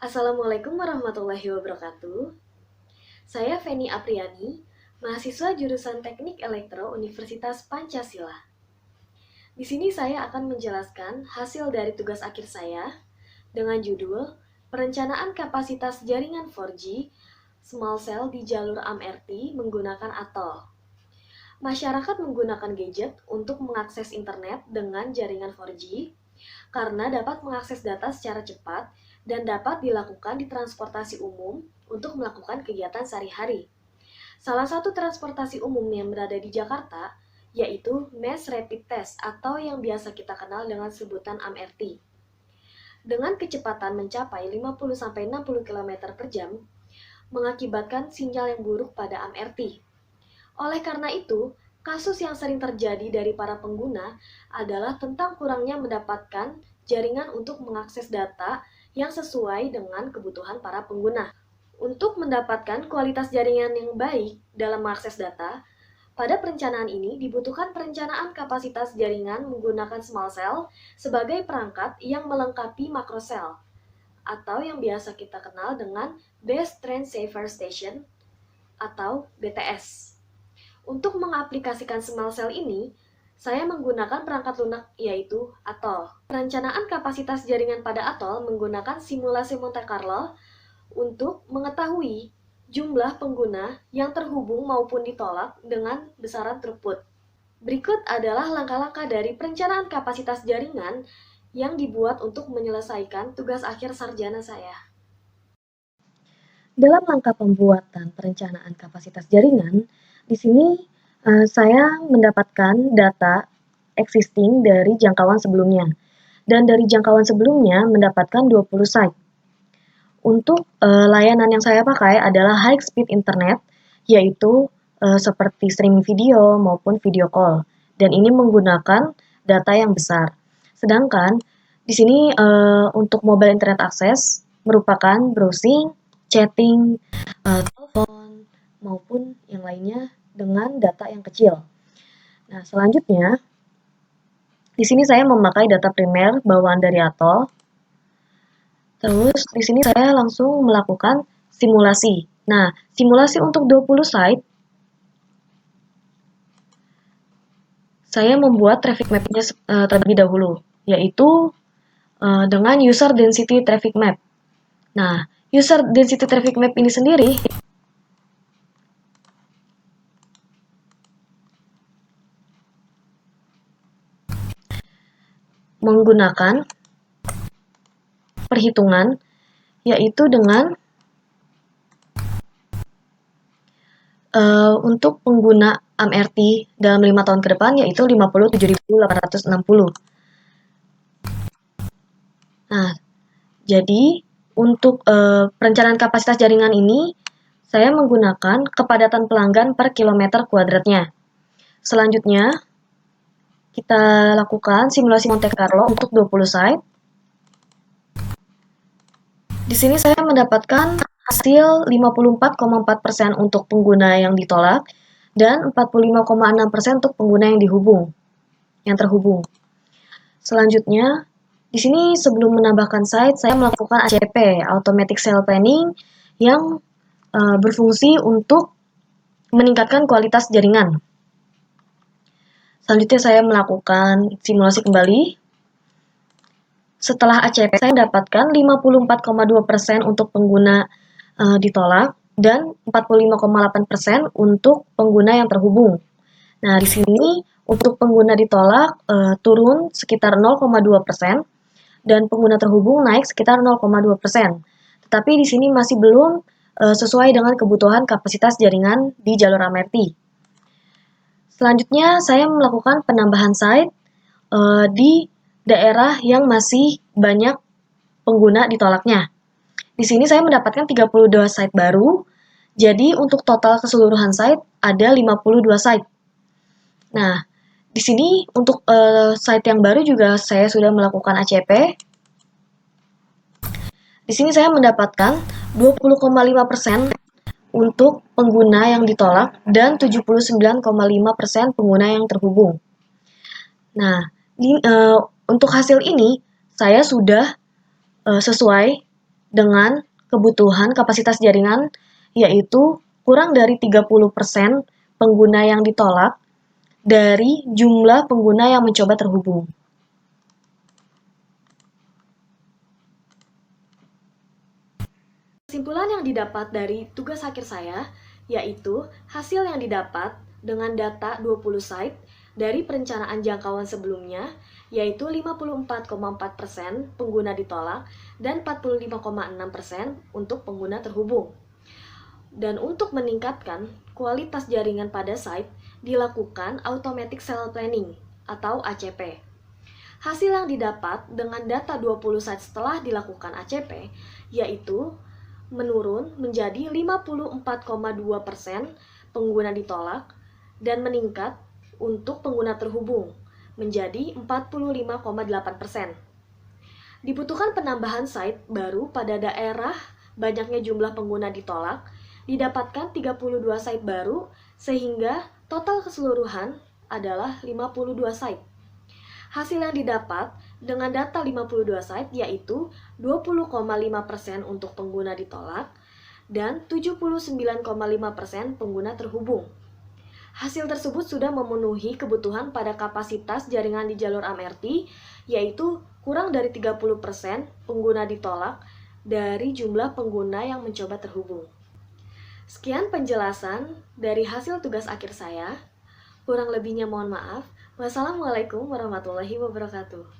Assalamualaikum warahmatullahi wabarakatuh. Saya Feni Apriani, mahasiswa jurusan Teknik Elektro Universitas Pancasila. Di sini saya akan menjelaskan hasil dari tugas akhir saya dengan judul Perencanaan Kapasitas Jaringan 4G Small Cell di Jalur AMRT menggunakan ATOL. Masyarakat menggunakan gadget untuk mengakses internet dengan jaringan 4G karena dapat mengakses data secara cepat dan dapat dilakukan di transportasi umum untuk melakukan kegiatan sehari-hari. Salah satu transportasi umum yang berada di Jakarta yaitu Mass Rapid Test atau yang biasa kita kenal dengan sebutan AMRT. Dengan kecepatan mencapai 50-60 km per jam, mengakibatkan sinyal yang buruk pada AMRT. Oleh karena itu, kasus yang sering terjadi dari para pengguna adalah tentang kurangnya mendapatkan jaringan untuk mengakses data yang sesuai dengan kebutuhan para pengguna. Untuk mendapatkan kualitas jaringan yang baik dalam mengakses data, pada perencanaan ini dibutuhkan perencanaan kapasitas jaringan menggunakan small cell sebagai perangkat yang melengkapi macro cell, atau yang biasa kita kenal dengan Base Transceiver Station atau BTS. Untuk mengaplikasikan small cell ini, saya menggunakan perangkat lunak yaitu ATOL. Perencanaan kapasitas jaringan pada ATOL menggunakan simulasi Monte Carlo untuk mengetahui jumlah pengguna yang terhubung maupun ditolak dengan besaran throughput. Berikut adalah langkah-langkah dari perencanaan kapasitas jaringan yang dibuat untuk menyelesaikan tugas akhir sarjana saya. Dalam langkah pembuatan perencanaan kapasitas jaringan, di sini saya mendapatkan data existing dari jangkauan sebelumnya. Dan dari jangkauan sebelumnya mendapatkan 20 site. Untuk layanan yang saya pakai adalah high speed internet, yaitu seperti streaming video maupun video call. Dan ini menggunakan data yang besar. Sedangkan di sini untuk mobile internet access merupakan browsing, chatting, telepon, maupun yang lainnya dengan data yang kecil. Nah, selanjutnya, di sini saya memakai data primer bawaan dari ATOL. Terus, di sini saya langsung melakukan simulasi. Nah, simulasi untuk 20 site, saya membuat traffic map-nya terlebih dahulu, yaitu dengan user density traffic map. Nah, user density traffic map ini sendiri menggunakan perhitungan yaitu dengan untuk pengguna AMRT dalam 5 tahun ke depan yaitu 57.860. Nah, jadi untuk perencanaan kapasitas jaringan ini saya menggunakan kepadatan pelanggan per kilometer kuadratnya. Selanjutnya, kita lakukan simulasi Monte Carlo untuk 20 site. Di sini saya mendapatkan hasil 54,4% untuk pengguna yang ditolak dan 45,6% untuk pengguna yang terhubung. Selanjutnya, di sini sebelum menambahkan site, saya melakukan ACP, Automatic Cell Planning, yang berfungsi untuk meningkatkan kualitas jaringan. Selanjutnya saya melakukan simulasi kembali. Setelah ACP, saya mendapatkan 54,2% untuk pengguna ditolak dan 45,8% untuk pengguna yang terhubung. Nah, di sini untuk pengguna ditolak turun sekitar 0,2% dan pengguna terhubung naik sekitar 0,2%. Tetapi di sini masih belum sesuai dengan kebutuhan kapasitas jaringan di jalur AMRT. Selanjutnya, saya melakukan penambahan site di daerah yang masih banyak pengguna ditolaknya. Di sini saya mendapatkan 32 site baru, jadi untuk total keseluruhan site ada 52 site. Nah, di sini untuk site yang baru juga saya sudah melakukan ACP. Di sini saya mendapatkan 20,5% untuk pengguna yang ditolak dan 79,5% pengguna yang terhubung. Nah, untuk hasil ini saya sudah sesuai dengan kebutuhan kapasitas jaringan yaitu kurang dari 30% pengguna yang ditolak dari jumlah pengguna yang mencoba terhubung. Kesimpulan yang didapat dari tugas akhir saya yaitu hasil yang didapat dengan data 20 site dari perencanaan jangkauan sebelumnya yaitu 54,4% pengguna ditolak dan 45,6% untuk pengguna terhubung. Dan untuk meningkatkan kualitas jaringan pada site dilakukan Automatic Cell Planning atau ACP. Hasil yang didapat dengan data 20 site setelah dilakukan ACP yaitu menurun menjadi 54,2% pengguna ditolak dan meningkat untuk pengguna terhubung menjadi 45,8%. Dibutuhkan penambahan site baru pada daerah banyaknya jumlah pengguna ditolak, didapatkan 32 site baru sehingga total keseluruhan adalah 52 site. Hasil yang didapat dengan data 52 site yaitu 20,5% untuk pengguna ditolak dan 79,5% pengguna terhubung. Hasil tersebut sudah memenuhi kebutuhan pada kapasitas jaringan di jalur AMRT yaitu kurang dari 30% pengguna ditolak dari jumlah pengguna yang mencoba terhubung. Sekian penjelasan dari hasil tugas akhir saya. Kurang lebihnya mohon maaf. Wassalamualaikum warahmatullahi wabarakatuh.